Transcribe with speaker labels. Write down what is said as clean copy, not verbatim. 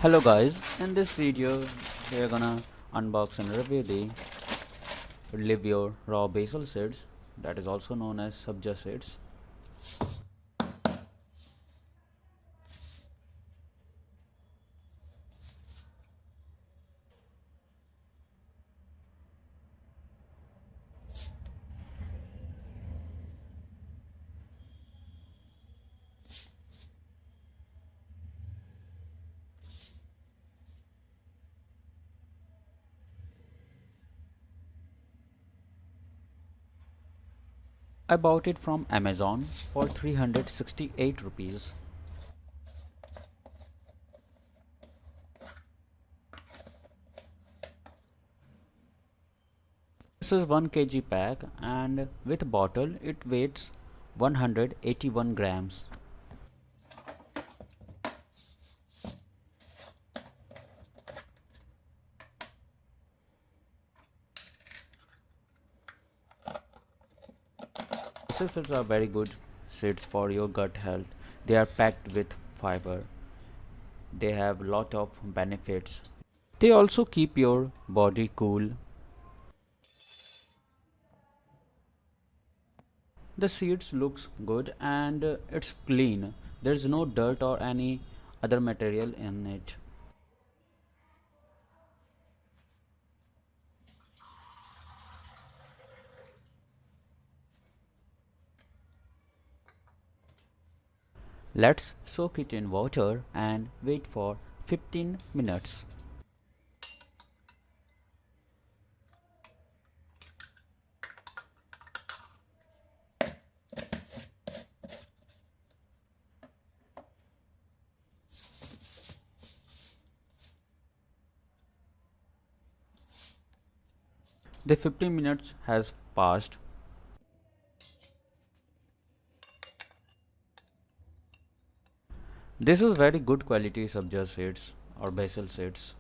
Speaker 1: Hello guys, in this video we are gonna unbox and review the Livyor raw basil seeds, that is also known as Sabja seeds. I bought it from Amazon for 368 rupees. This is 1 kg pack and with bottle it weighs 181 grams. Seeds are very good seeds for your gut health. They are packed with fiber. They have lot of benefits. They also keep your body cool. The seeds looks good and it's clean. There's no dirt or any other material in it. Let's soak it in water and wait for 15 minutes. The 15 minutes has passed. This is very good quality Sabja seeds or basil seeds.